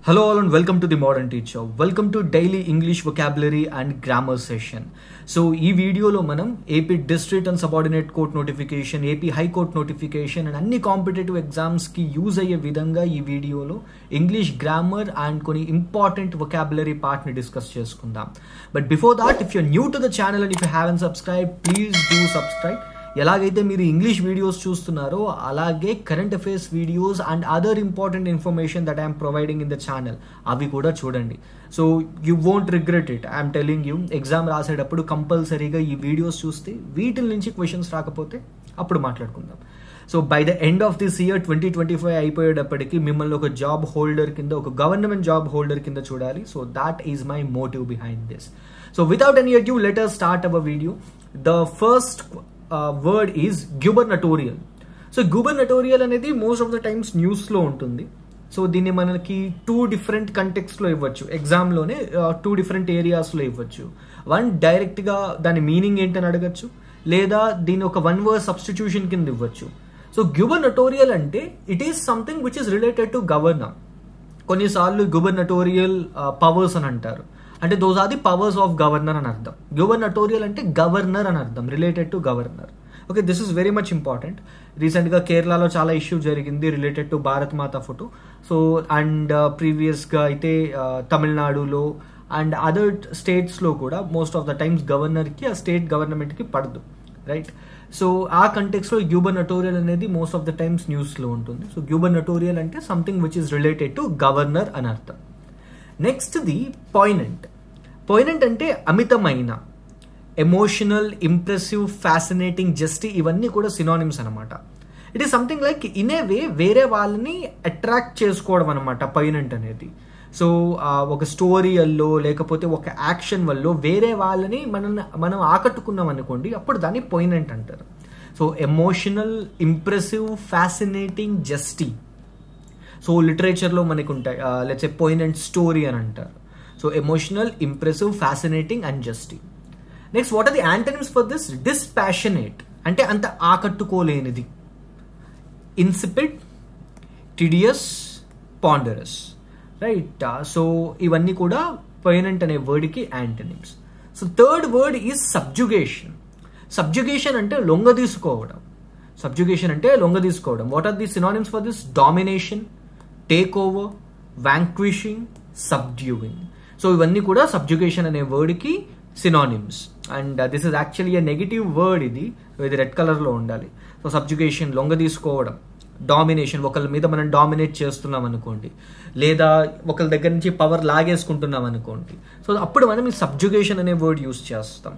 Hello all and welcome to the Modern Teacher. Welcome to daily English vocabulary and grammar session. So ఈ వీడియోలో మనం AP District and Subordinate Court notification, AP High Court notification and అన్ని competitive exams కి use అయ్యే విధంగా ఈ వీడియోలో English grammar and కొన్ని ఇంపార్టెంట్ vocabulary పార్ట్ ని డిస్కస్ చేసుకుందాం. But before that if you're new to the channel and if you haven't subscribe please do subscribe. ఎలాగైతే మీరు ఇంగ్లీష్ వీడియోస్ చూస్తున్నారో అలాగే current affairs videos and other important information that I'm providing in the channel అవి కూడా చూడండి. So you won't regret it. I'm telling you, exam రాసేటప్పుడు కంపల్సరీగా ఈ వీడియోస్ చూస్తే వీటి నుంచి క్వశ్చన్స్ రాకపోతే అప్పుడు మాట్లాడుకుందాం. So by the end of this year 2025 అయిపోయేటప్పటికి మిమ్మల్ని ఒక జాబ్ హోల్డర్ కింద, ఒక గవర్నమెంట్ జాబ్ హోల్డర్ కింద చూడాలి. So that is my motive behind this. So without any adieu let us start our video. The first word is gubernatorial. So gubernatorial అనేది most of the times news లో ఉంటుంది. So దీన్ని మనకి two different context లో ఇవ్వచ్చు. Exam లోనే two different areas లో ఇవ్వచ్చు. వన్ డైరెక్ట్ గా దాని మీనింగ్ ఏంటని అడగచ్చు, లేదా దీని ఒక వన్ వర్డ్ సబ్స్టిట్యూషన్ కింద ఇవ్వచ్చు. సో gubernatorial అంటే it is something which is related to governor. కొన్నిసార్లు gubernatorial పవర్స్ అని అంటారు, అంటే those are the powers of governor అని అర్థం. gubernatorial అంటే గవర్నర్ అని అర్థం, related to governor. Okay, this is very much important. రీసెంట్గా కేరళలో చాలా ఇష్యూ జరిగింది related to Bharat Mata photo. So and ప్రీవియస్గా అయితే తమిళనాడులో అండ్ అదర్ స్టేట్స్లో కూడా మోస్ట్ ఆఫ్ ద టైమ్స్ గవర్నర్కి, ఆ స్టేట్ గవర్నమెంట్కి పడదు, రైట్? సో ఆ కంటెక్స్లో gubernatorial అనేది మోస్ట్ ఆఫ్ ద టైమ్స్ న్యూస్లో ఉంటుంది. సో gubernatorial అంటే something which is related to governor అని అర్థం. Next the పోయినెంట్. పోయినెంట్ అంటే అమితమైన, ఎమోషనల్, ఇంప్రెసివ్, ఫ్యాసినేటింగ్, జస్టీ, ఇవన్నీ కూడా సినానిమ్స్ అనమాట. It is something like in a way వేరే వాళ్ళని అట్రాక్ట్ చేసుకోవడం అనమాట పోయినెంట్ అనేది. సో ఒక స్టోరీ వల్ల లేకపోతే ఒక యాక్షన్ వల్ల వేరే వాళ్ళని మనం ఆకట్టుకున్నాం అనుకోండి, అప్పుడు దాన్ని పోయినెంట్ అంటారు. So emotional, impressive, fascinating, zesty. So లిటరేచర్లో మనకు ఉంటాయి, లెట్స్ సే పోయినెంట్ స్టోరీ అని అంటారు. So emotional, impressive, fascinating and zesty. Next what are the antonyms for this? Dispassionate అంటే అంత ఆకట్టుకోలేనిది. ఇన్సిపిడ్, టిడియస్, పాండరస్, రైట్? సో ఇవన్నీ కూడా పోయినెంట్ అనే వర్డ్కి antonyms. So third word is subjugation. Subjugation అంటే లొంగదీసుకోవడం. సబ్జుగేషన్ అంటే లొంగదీసుకోవడం. What are the synonyms for this? Domination, take over, vanquishing, subduing. So ఇవన్నీ కూడా సబ్జుగేషన్ అనే వర్డ్కి synonyms. And this is actually a negative word. ఇది రెడ్ కలర్లో ఉండాలి. సో సబ్జుగేషన్ లొంగదీసుకోవడం, డామినేషన్ ఒకళ్ళ మీద మనం డామినేట్ చేస్తున్నాం అనుకోండి, లేదా ఒకళ్ళ దగ్గర నుంచి పవర్ లాగేసుకుంటున్నాం అనుకోండి. సో అప్పుడు మనం ఈ సబ్జుగేషన్ అనే వర్డ్ యూస్ చేస్తాం.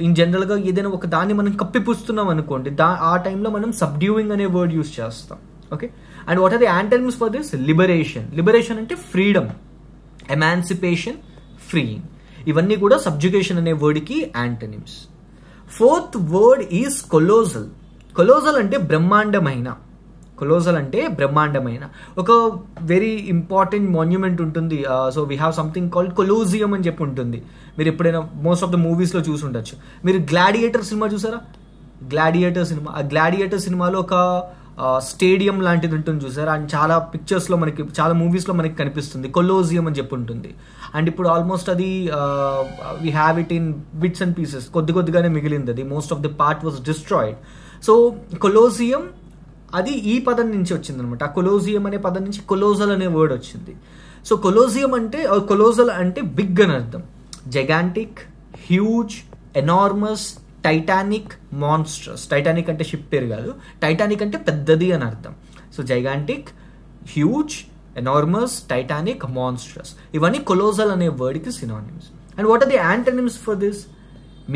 ఇన్ జనరల్గా ఏదైనా ఒక దాన్ని మనం కప్పిపుస్తున్నాం అనుకోండి, ఆ టైంలో మనం సబ్డ్యూయింగ్ అనే వర్డ్ యూస్ చేస్తాం. Okay, and what are the antonyms for this? Liberation. Liberation అంటే ఫ్రీడమ్, ఎమాన్సిపేషన్, ఫ్రీయింగ్. ఇవన్నీ కూడా సబ్జుగేషన్ అనే వర్డ్కి antonyms. Fourth word is colossal. Colossal అంటే బ్రహ్మాండమైన. కొలోజల్ అంటే బ్రహ్మాండమైన. ఒక వెరీ ఇంపార్టెంట్ మాన్యుమెంట్ ఉంటుంది. So we have something called colosseum అని చెప్పి ఉంటుంది. మీరు ఎప్పుడైనా మోస్ట్ ఆఫ్ ద మూవీస్లో చూసి ఉండొచ్చు. మీరు గ్లాడియేటర్ సినిమా చూసారా? గ్లాడియేటర్ సినిమా, ఆ గ్లాడియేటర్ సినిమాలో ఒక స్టేడియం లాంటిది ఉంటుంది చూసారా? అండ్ చాలా పిక్చర్స్లో మనకి, చాలా మూవీస్లో మనకి కనిపిస్తుంది కొలోజియం అని చెప్పి ఉంటుంది. అండ్ ఇప్పుడు ఆల్మోస్ట్ అది we have it in bits and pieces, కొద్దిగానే మిగిలింది. అది most of the part was destroyed. So colosseum అది ఈ పదం నుంచి వచ్చింది అనమాట. ఆ కొలోజియం అనే పదం నుంచి కొలోజల్ అనే వర్డ్ వచ్చింది. సో కొలోజియం అంటే, కొలోజల్ అంటే బిగ్ అని అర్థం. Gigantic, huge, enormous, titanic, monstrous. Titanic అంటే షిప్ పేరు కాదు, టైటానిక్ అంటే పెద్దది అని అర్థం. So gigantic, huge, enormous, titanic, monstrous, ఇవన్నీ కొలోజల్ అనే వర్డ్కి synonyms. And what are the antonyms for this?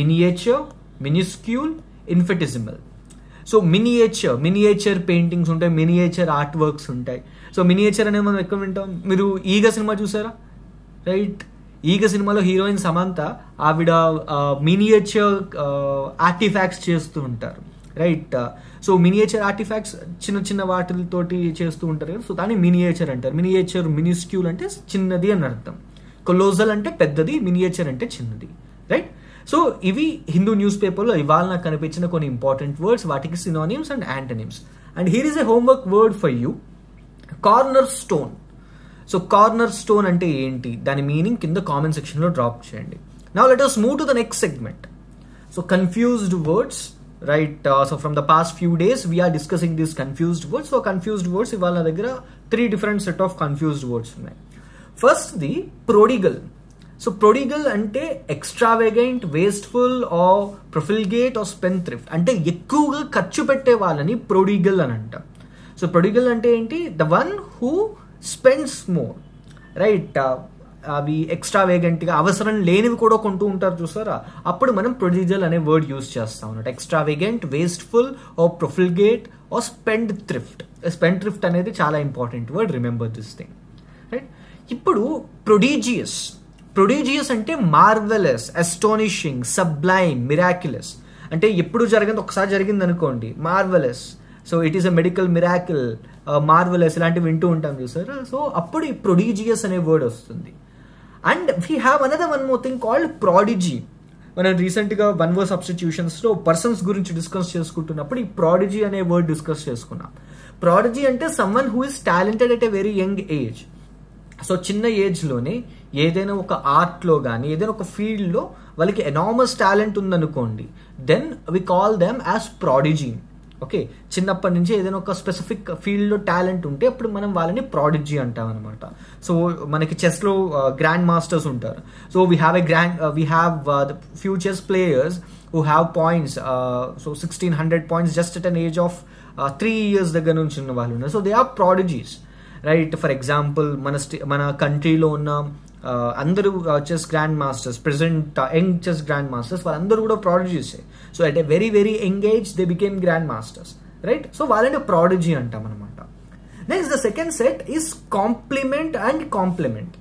Miniature, minuscule, infinitesimal. So miniature paintings ఉంటాయి, మినియేచర్ ఆర్ట్ వర్క్స్ ఉంటాయి. సో మినియేచర్ అనేది మనం ఎక్కువ వింటాం. మీరు ఈగ సినిమా చూసారా? రైట్, ఈగ సినిమాలో హీరోయిన్ సమంత, ఆవిడ మినియేచర్ ఆర్టిఫాక్ట్స్ చేస్తూ ఉంటారు, రైట్? సో మినియేచర్ ఆర్టిఫాక్ట్స్ చిన్న చిన్న వాటితోటి చేస్తూ ఉంటారు కదా, సో దాన్ని మినియేచర్ అంటారు. మినియేచర్, మినిస్క్యూల్ అంటే చిన్నది అని అర్థం. కొలోజల్ అంటే పెద్దది, మినియేచర్ అంటే చిన్నది, రైట్? సో ఇవి హిందూ న్యూస్ పేపర్లో ఇవాళ నాకు కనిపించిన కొన్ని ఇంపార్టెంట్ వర్డ్స్, వాటికి synonyms and antonyms. And here is a homework word for you, corner stone. So corner stone అంటే ఏంటి, దాని మీనింగ్ కింద కామెంట్ సెక్షన్లో డ్రాప్ చేయండి. Now let us move to the next segment. So confused words, right? So from the past few days we are discussing this confused words. So confused words ఇవాళ నా దగ్గర 3 different set of confused words ఉన్నాయి. First the ప్రొడిగల్. So ప్రొడిగల్ అంటే ఎక్స్ట్రావెగెంట్, wasteful or profligate are స్పెండ్థ్రిఫ్ట్, అంటే ఎక్కువగా ఖర్చు పెట్టే వాళ్ళని ప్రొడిగల్ అని అంటాం. సో ప్రొడిగల్ అంటే ఏంటి? The one who spends more, right? అవి ఎక్స్ట్రావేగెంట్గా అవసరం లేనివి కూడా కొంటూ ఉంటారు చూసారా, అప్పుడు మనం ప్రొడిగల్ అనే వర్డ్ యూజ్ చేస్తాం అన్నమాట. Extravagant, wasteful or profligate or spendthrift. Spendthrift అనేది చాలా important word, remember this thing, right? ఇప్పుడు ప్రొడిజియస్. ప్రొడిజియస్ అంటే మార్వెలస్, అస్టానిషింగ్, సబ్లైమ్, మిరాక్యులస్. అంటే ఎప్పుడు జరగదు, ఒకసారి జరిగింది అనుకోండి, marvellous. So it is a medical miracle, marvellous ఇలాంటివి వింటూ ఉంటాం చూసారా. సో అప్పుడు ఈ ప్రొడిజియస్ అనే వర్డ్ వస్తుంది. And we have another one more thing called prodigy. మనం రీసెంట్గా వన్ వర్డ్ సబ్స్టిట్యూషన్స్లో పర్సన్స్ గురించి డిస్కస్ చేసుకుంటున్నప్పుడు ఈ ప్రాడిజీ అనే వర్డ్ డిస్కస్ చేసుకున్నాం. ప్రాడిజీ అంటే someone who is talented at a very young age. So చిన్న ఏజ్లోనే ఏదైనా ఒక ఆర్ట్లో కానీ ఏదైనా ఒక ఫీల్డ్లో వాళ్ళకి ఎనామస్ టాలెంట్ ఉందనుకోండి, then we call them as prodigy. Okay, చిన్నప్పటి నుంచి ఏదైనా ఒక స్పెసిఫిక్ ఫీల్డ్లో టాలెంట్ ఉంటే అప్పుడు మనం వాళ్ళని ప్రాడిజీ అంటాం అనమాట. సో మనకి చెస్లో గ్రాండ్ మాస్టర్స్ ఉంటారు. So we have the few chess players who have points. So 1600 points just at an age of 3 years దగ్గర నుంచి ఉన్న వాళ్ళు ఉన్నారు. So they are prodigies, right? For example మన కంట్రీలో ఉన్న అందరూ chess grand masters, present young chess grand masters, వాళ్ళందరూ కూడా prodigies. So at a very very young age they became grand masters, right? So వాళ్ళని ప్రాడిజీ అంటాం అనమాట. Next the second set is compliment and complement.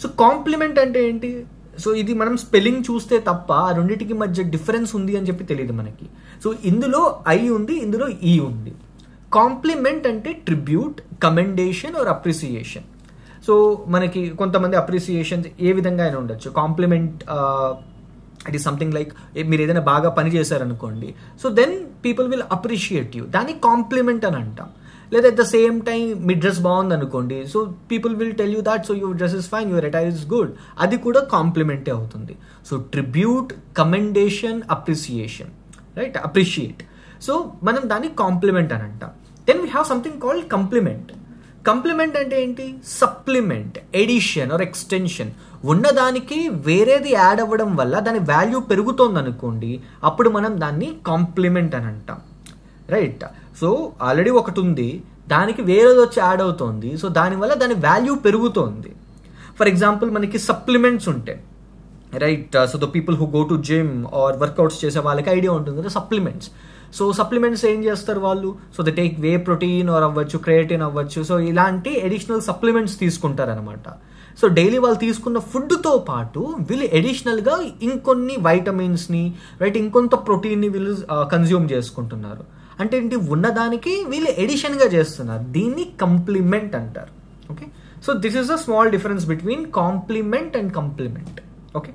So compliment అంటే ఏంటి? So ఇది మనం spelling చూస్తే తప్ప ఆ రెండింటికి మధ్య డిఫరెన్స్ ఉంది అని చెప్పి తెలియదు మనకి. సో ఇందులో ఐ ఉంది, ఇందులో ఈ ఉంది. కాంప్లిమెంట్ అంటే tribute, commendation or appreciation. So మనకి కొంతమంది అప్రిసియేషన్ ఏ విధంగా అయినా ఉండొచ్చు. Compliment it is something like మీరు ఏదైనా బాగా పని చేశారనుకోండి, so then people will appreciate you, దాన్ని కాంప్లిమెంట్ అని అంటాం. లేదా అట్ ద సేమ్ టైం మీ డ్రెస్ బాగుంది అనుకోండి, so people will tell you that so your dress is fine, your attire is good, అది కూడా కాంప్లిమెంటే అవుతుంది. So tribute, commendation, appreciation, right? Appreciate. So మనం దాన్ని కాంప్లిమెంట్ అని అంటాం. Then we have something called complement. Complement అంటే ఏంటి? Supplement, addition or extension. ఉన్నదానికి వేరేది యాడ్ అవ్వడం వల్ల దాని వాల్యూ పెరుగుతోంది అనుకోండి, అప్పుడు మనం దాన్ని కాంప్లిమెంట్ అని అంటాం, రైట్? సో ఆల్రెడీ ఒకటి ఉంది, దానికి వేరేది వచ్చి యాడ్ అవుతోంది, సో దానివల్ల దాని వాల్యూ పెరుగుతోంది. ఫర్ ఎగ్జాంపుల్ మనకి సప్లిమెంట్స్ ఉంటాయి, right? So the people who go to gym or workouts చేసే వాళ్ళకి ఐడియా ఉంటుంది కదా సప్లిమెంట్స్. సో సప్లిమెంట్స్ ఏం చేస్తారు వాళ్ళు? So they take whey protein or అవ్వచ్చు, క్రియేటిన్ అవ్వచ్చు. సో ఇలాంటి అడిషనల్ సప్లిమెంట్స్ తీసుకుంటారనమాట. సో డైలీ వాళ్ళు తీసుకున్న ఫుడ్తో పాటు వీళ్ళు అడిషనల్గా ఇంకొన్ని వైటమిన్స్ని, రైట్, ఇంకొంత ప్రోటీన్ని వీళ్ళు కన్జ్యూమ్ చేసుకుంటున్నారు. అంటే ఏంటి? ఉన్నదానికి వీళ్ళు ఎడిషన్గా చేస్తున్నారు. దీన్ని కంప్లిమెంట్ అంటారు. Okay, so this is a small difference between complement and compliment. Okay,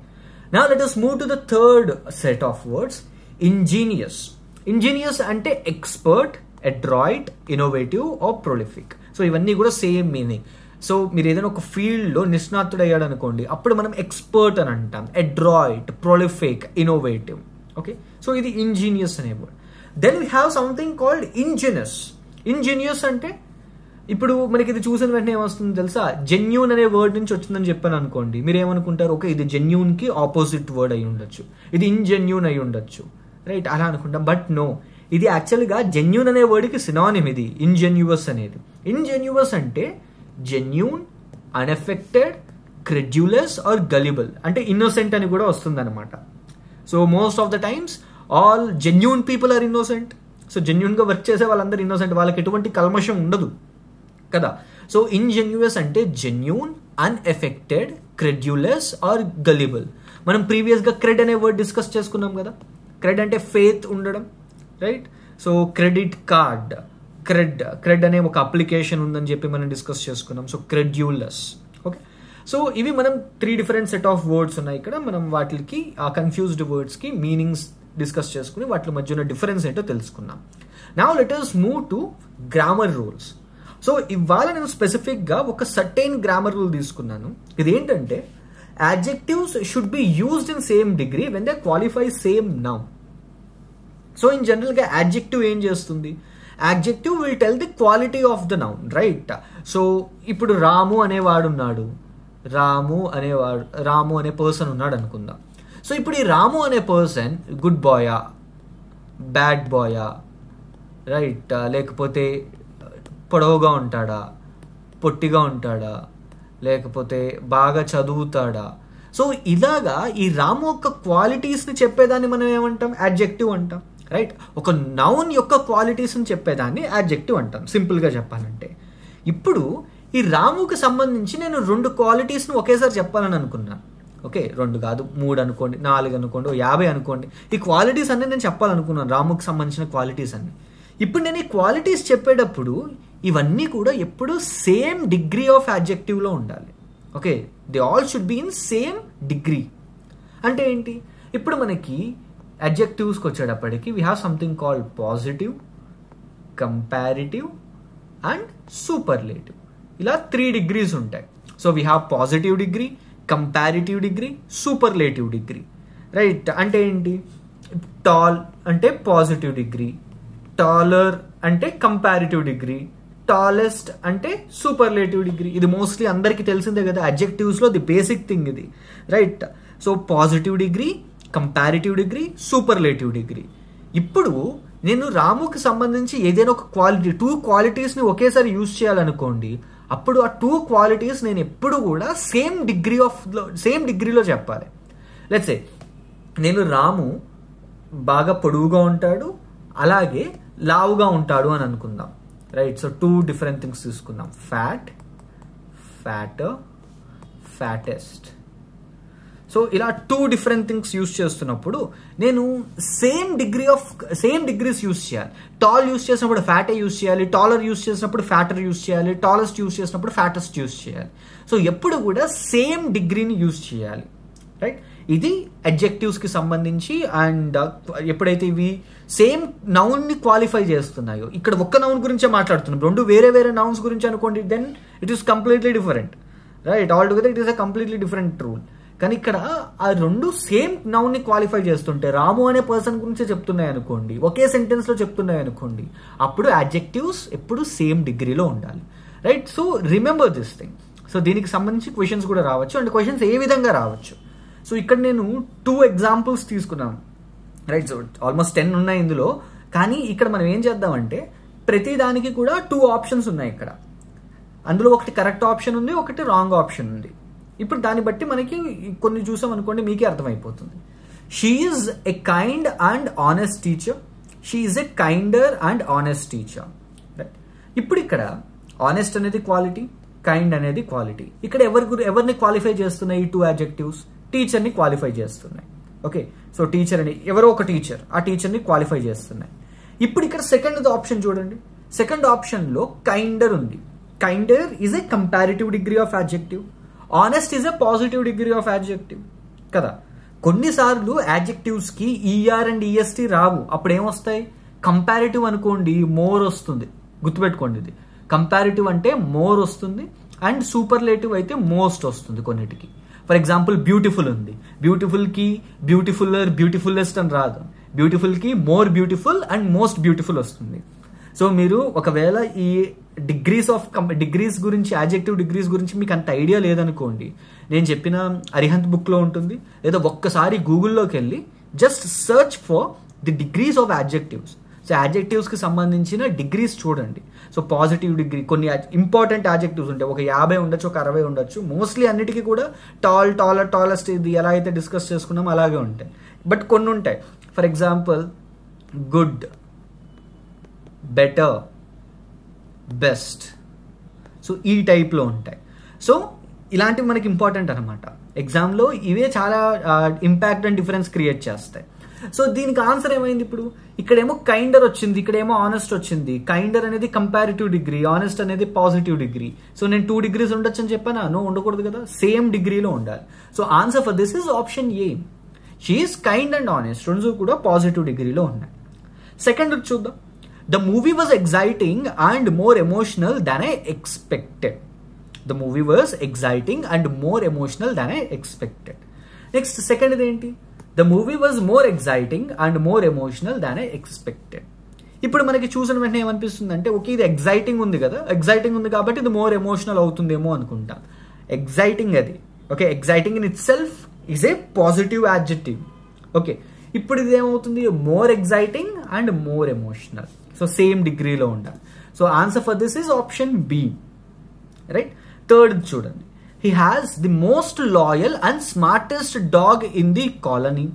now let us move to the third set of words, ingenious. Ingenious అంటే expert, adroit, innovative or prolific. So ఇవన్నీ కూడా same meaning. So మీరు ఏదైనా ఒక ఫీల్డ్లో నిష్ణాతుడు అయ్యాడు అనుకోండి, అప్పుడు మనం ఎక్స్పర్ట్ అని అంటాం. Adroit, prolific, innovative. Okay, so ఇది ఇంజీనియస్ అనే word. Then we have something called ingenuous. Ingenuous అంటే ఇప్పుడు మనకి ఇది చూసిన వెంటనే ఏమొస్తుంది తెలుసా? జెన్యూన్ అనే వర్డ్ నుంచి వచ్చిందని చెప్పాను అనుకోండి, మీరు ఏమనుకుంటారు? ఓకే, ఇది జెన్యూన్కి ఆపోజిట్ వర్డ్ అయి ఉండొచ్చు, ఇది ఇన్జెన్యూన్ అయి ఉండొచ్చు, రైట్? అలా అనుకుంటాం. బట్ నో, ఇది యాక్చువల్గా జెన్యూన్ అనే వర్డ్కి సినానిమ్ ఇది ఇంజెన్యూస్ అనేది. ఇంజెన్యూస్ అంటే genuine, unaffected, credulous or gullible, అంటే ఇన్నోసెంట్ అని కూడా వస్తుంది అనమాట. So most of the times all genuine people are innocent. So జెన్యూన్గా వర్క్ చేసే వాళ్ళందరూ ఇన్నోసెంట్, వాళ్ళకి ఎటువంటి కల్మషం ఉండదు కదా. సో ఇంజెన్యూస్ అంటే genuine, unaffected, credulous or gullible. మనం ప్రీవియస్గా క్రెడ్ అనే వర్డ్ డిస్కస్ చేసుకున్నాం కదా. క్రెడ్ అంటే ఫెయిత్ ఉండడం, right? So credit card, cred అనే ఒక అప్లికేషన్ ఉందని చెప్పి మనం డిస్కస్ చేసుకున్నాం. So credulous. ఓకే, సో ఇవి మనం 3 డిఫరెంట్ సెట్ ఆఫ్ వర్డ్స్ ఉన్నాయి ఇక్కడ. మనం వాటికి ఆ కన్ఫ్యూజ్డ్ వర్డ్స్కి మీనింగ్స్ డిస్కస్ చేసుకుని వాటి మధ్య ఉన్న డిఫరెన్స్ ఏంటో తెలుసుకున్నాం. Now let us move to grammar rules. So ఇవాళ నేను స్పెసిఫిక్గా ఒక సర్టైన్ గ్రామర్ రూల్ తీసుకున్నాను. ఇదేంటంటే adjectives should be used in same degree when they qualify same noun. So in general గా adjective ఏం చేస్తుంది? Adjective will tell the quality of the noun, right? So ఇప్పుడు రాము అనేవాడు ఉన్నాడు, రాము అనే పర్సన్ ఉన్నాడు అనుకుందాం. సో ఇప్పుడు ఈ రాము అనే పర్సన్ గుడ్ బాయా, బ్యాడ్ బాయా, రైట్? లేకపోతే పొడవుగా ఉంటాడా, పొట్టిగా ఉంటాడా, లేకపోతే బాగా చదువుతాడా? సో ఇలాగా ఈ రాము యొక్క క్వాలిటీస్ని చెప్పేదాన్ని మనం ఏమంటాం? యాడ్జెక్టివ్ అంటాం, రైట్? ఒక నౌన్ యొక్క క్వాలిటీస్ని చెప్పేదాన్ని యాడ్జెక్టివ్ అంటాం, సింపుల్గా చెప్పాలంటే. ఇప్పుడు ఈ రాముకి సంబంధించి నేను 2 క్వాలిటీస్ని ఒకేసారి చెప్పాలని అనుకున్నాను. ఓకే, 2 కాదు, 3 అనుకోండి, 4 అనుకోండి, 50 అనుకోండి. ఈ క్వాలిటీస్ అన్నీ నేను చెప్పాలనుకున్నాను, రాముకి సంబంధించిన క్వాలిటీస్ అన్ని. ఇప్పుడు నేను ఈ క్వాలిటీస్ చెప్పేటప్పుడు ఇవన్నీ కూడా ఎప్పుడు సేమ్ డిగ్రీ ఆఫ్ యాడ్జెక్టివ్లో ఉండాలి. Okay, they all should be in same degree. అంటే ఏంటి? ఇప్పుడు మనకి అడ్జెక్టివ్స్కి వచ్చేటప్పటికి we have something called positive, comparative and superlative. ఇలా 3 డిగ్రీస్ ఉంటాయి. So we have positive degree, comparative degree, superlative degree, right? అంటే ఏంటి? టాల్ అంటే పాజిటివ్ డిగ్రీ, టాలర్ అంటే కంపారిటివ్ డిగ్రీ, టాలెస్ట్ అంటే సూపర్లేటివ్ డిగ్రీ. ఇది మోస్ట్లీ అందరికీ తెలిసిందే కదా, అడ్జెక్టివ్స్లో ది బేసిక్ థింగ్ ఇది, right? So positive degree, comparative degree, superlative degree. ఇప్పుడు నేను రాముకి సంబంధించి ఏదైనా ఒక క్వాలిటీ, 2 క్వాలిటీస్ని ఒకేసారి యూజ్ చేయాలనుకోండి, అప్పుడు ఆ 2 క్వాలిటీస్ నేను ఎప్పుడు కూడా సేమ్ డిగ్రీలో చెప్పాలి. లెట్స్ సే నేను రాము బాగా పొడవుగా ఉంటాడు, అలాగే లావుగా ఉంటాడు అని అనుకుందాం, రైట్? సో 2 డిఫరెంట్ థింగ్స్ తీసుకుందాం, ఫ్యాట్, ఫ్యాటర్, ఫ్యాటెస్ట్. సో ఇలా 2 డిఫరెంట్ థింగ్స్ యూజ్ చేస్తున్నప్పుడు నేను సేమ్ డిగ్రీస్ యూజ్ చేయాలి. టాల్ యూజ్ చేసినప్పుడు ఫ్యాటే యూజ్ చేయాలి, టాలర్ యూజ్ చేసినప్పుడు ఫ్యాటర్ యూజ్ చేయాలి, టాలెస్ట్ యూజ్ చేసినప్పుడు ఫ్యాటెస్ట్ యూజ్ చేయాలి. సో ఎప్పుడు కూడా సేమ్ డిగ్రీని యూజ్ చేయాలి, రైట్? ఇది అడ్జెక్టివ్స్కి సంబంధించి. అండ్ ఎప్పుడైతే ఇవి సేమ్ నౌన్ని క్వాలిఫై చేస్తున్నాయో, ఇక్కడ ఒక్క నౌన్ గురించే మాట్లాడుతున్నాం, 2 వేరే నౌన్స్ గురించి అనుకోండి, then it is completely different, right? Altogether it is a completely different rule. కానీ ఇక్కడ ఆ 2 సేమ్ నౌన్ని క్వాలిఫై చేస్తుంటే, రాము అనే పర్సన్ గురించే చెప్తున్నాయి అనుకోండి, ఒకే సెంటెన్స్లో చెప్తున్నాయి అనుకోండి, అప్పుడు అడ్జెక్టివ్స్ ఎప్పుడు సేమ్ డిగ్రీలో ఉండాలి, right? So remember this thing. So దీనికి సంబంధించి క్వశ్చన్స్ కూడా రావచ్చు, అండ్ క్వశ్చన్స్ ఏ విధంగా రావచ్చు. సో ఇక్కడ నేను 2 ఎగ్జాంపుల్స్ తీసుకున్నాను, రైట్? సో ఆల్మోస్ట్ 10 ఉన్నాయి ఇందులో. కానీ ఇక్కడ మనం ఏం చేద్దామంటే ప్రతి దానికి కూడా 2 ఆప్షన్స్ ఉన్నాయి ఇక్కడ. అందులో ఒకటి కరెక్ట్ ఆప్షన్ ఉంది, ఒకటి రాంగ్ ఆప్షన్ ఉంది. ఇప్పుడు దాన్ని బట్టి మనకి కొన్ని చూసాం అనుకోండి, మీకే అర్థమైపోతుంది. She is a kind and honest teacher, she is a kinder and honest teacher, right? ఇప్పుడు ఇక్కడ ఆనెస్ట్ అనేది క్వాలిటీ, కైండ్ అనేది క్వాలిటీ. ఇక్కడ ఎవరిని క్వాలిఫై చేస్తున్నాయి? ఈ 2 అడ్జెక్టివ్స్ టీచర్ని క్వాలిఫై చేస్తున్నాయి. ఓకే, సో టీచర్ అని ఎవరో ఒక టీచర్, ఆ టీచర్ని క్వాలిఫై చేస్తున్నాయి. ఇప్పుడు ఇక్కడ సెకండ్ ఆప్షన్ చూడండి. సెకండ్ ఆప్షన్లో కైండర్ ఉంది. Kinder is a comparative degree of adjective, honest is a positive degree of adjective కదా. కొన్నిసార్లు యాడ్జెక్టివ్స్కి ఈఆర్ అండ్ ఈఎస్టీ రావు, అప్పుడు ఏమొస్తాయి? కంపారిటివ్ అనుకోండి, మోర్ వస్తుంది. గుర్తుపెట్టుకోండి, ఇది కంపారిటివ్ అంటే మోర్ వస్తుంది, అండ్ సూపర్లేటివ్ అయితే మోస్ట్ వస్తుంది కొన్నిటికి. ఫర్ ఎగ్జాంపుల్ బ్యూటిఫుల్ ఉంది, బ్యూటిఫుల్కి బ్యూటిఫుల్లర్, బ్యూటిఫుల్లెస్ట్ అని రాదు, బ్యూటిఫుల్కి more beautiful and most beautiful వస్తుంది. సో మీరు ఒకవేళ ఈ డిగ్రీస్ గురించి, యాడ్జెక్టివ్ డిగ్రీస్ గురించి మీకు అంత ఐడియా లేదనుకోండి, నేను చెప్పిన అరిహంత్ బుక్లో ఉంటుంది, లేదా ఒక్కసారి గూగుల్లోకి వెళ్ళి just search for the degrees of adjectives. So యాడ్జెక్టివ్స్కి సంబంధించిన డిగ్రీస్ చూడండి. సో పాజిటివ్ డిగ్రీ, కొన్ని ఇంపార్టెంట్ యాడ్జెక్టివ్స్ ఉంటాయి, ఒక 50 ఉండొచ్చు, ఒక 60 ఉండొచ్చు. మోస్ట్లీ అన్నిటికీ కూడా టాల్, టాలర్, టాలెస్ట్, ఇది ఎలా అయితే డిస్కస్ చేసుకున్నామో అలాగే ఉంటాయి. బట్ కొన్ని ఉంటాయి, for example good, better, best. So ఈ టైప్లో ఉంటాయి. సో ఇలాంటివి మనకి ఇంపార్టెంట్ అనమాట ఎగ్జామ్లో. ఇవే చాలా ఇంపాక్ట్ అండ్ డిఫరెన్స్ క్రియేట్ చేస్తాయి. సో దీనికి ఆన్సర్ ఏమైంది? ఇప్పుడు ఇక్కడేమో కైండర్ వచ్చింది, ఇక్కడేమో ఆనెస్ట్ వచ్చింది. కైండర్ అనేది కంపారిటివ్ డిగ్రీ, ఆనెస్ట్ అనేది పాజిటివ్ డిగ్రీ. సో నేను 2 డిగ్రీస్ ఉండొచ్చు అని చెప్పానా? నో, ఉండకూడదు కదా, సేమ్ డిగ్రీలో ఉండాలి. So answer for this is option A. She is kind and honest, 2 కూడా పాజిటివ్ డిగ్రీలో ఉన్నాయి. సెకండ్ చూద్దాం. The movie was exciting and more emotional than I expected. The movie was exciting and more emotional than I expected. Next, second ఏంటి? The movie was more exciting and more emotional than I expected. ఇప్పుడు మనకి చూసిన వెంటనే ఏమనిపిస్తుంది అంటే okay ఇది exciting ఉంది కదా, ఎగ్జైటింగ్ ఉంది కాబట్టి ఇది మోర్ ఎమోషనల్ అవుతుందేమో అనుకుంటా. ఎగ్జైటింగ్ అది okay, exciting in itself is a positive adjective. Okay, ఇప్పుడు ఇది ఏమవుతుంది more exciting and more emotional. So same డిగ్రీలో ఉండాలి. So answer for this is option B, right. Third చూడండి, he has the most loyal and smartest dog in the colony.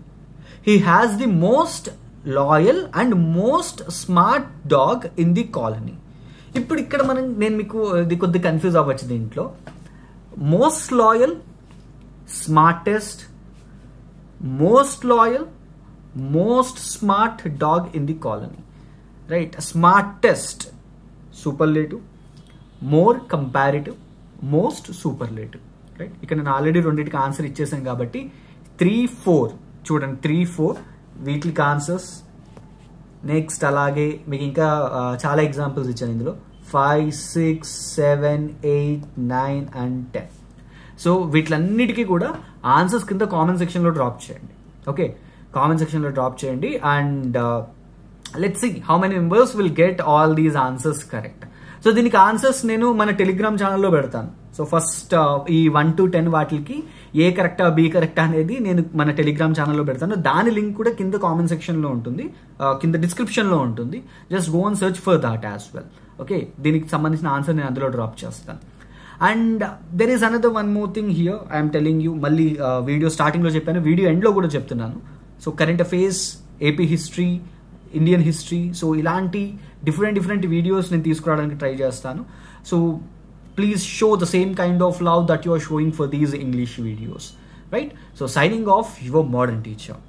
He has the most loyal and most smart dog in the colony. ఇప్పుడు ఇక్కడ నేను మీకు ఇది కొద్దిగా confuse అవ్వచ్చు దీంట్లో. Most loyal, smartest, most loyal, most smart dog in the colony, right. Smartest superlative, more comparative, most superlative, right. ఇక్కడ నేను ఆల్రెడీ రెండింటికి ఆన్సర్ ఇచ్చేసాను కాబట్టి 3, 4 చూడండి, 3, 4 వీటికి ఆన్సర్స్. నెక్స్ట్ అలాగే మీకు ఇంకా చాలా ఎగ్జాంపుల్స్ ఇచ్చాను ఇందులో 5, 6, 7, 8, 9 and 10. సో వీటిలన్నిటికీ కూడా ఆన్సర్స్ కింద కామెంట్ సెక్షన్లో డ్రాప్ చేయండి. ఓకే, కామెంట్ సెక్షన్లో డ్రాప్ చేయండి and let's see how many members will get all these answers correct. So దీనికి ఆన్సర్స్ నేను మన టెలిగ్రామ్ ఛానల్లో పెడతాను. సో ఫస్ట్ ఈ 1 to 10 వాటికి ఏ కరెక్టా బి కరెక్టా అనేది నేను మన టెలిగ్రామ్ ఛానల్లో పెడతాను. దాని లింక్ కూడా కింద కామెంట్ సెక్షన్లో ఉంటుంది, కింద డిస్క్రిప్షన్లో ఉంటుంది. Just go and search for that as well. Okay, దీనికి సంబంధించిన ఆన్సర్ నేను అందులో డ్రాప్ చేస్తాను. And there is another one more thing here I'm telling you. మళ్ళీ వీడియో స్టార్టింగ్లో చెప్పాను, వీడియో ఎండ్లో కూడా చెప్తున్నాను. So current affairs, AP history, Indian history, so ఇలాంటి డిఫరెంట్ వీడియోస్ నేను తీసుకురావడానికి ట్రై చేస్తాను. So please show the same kind of love that you are showing for these English videos, right. So signing off your modern teacher.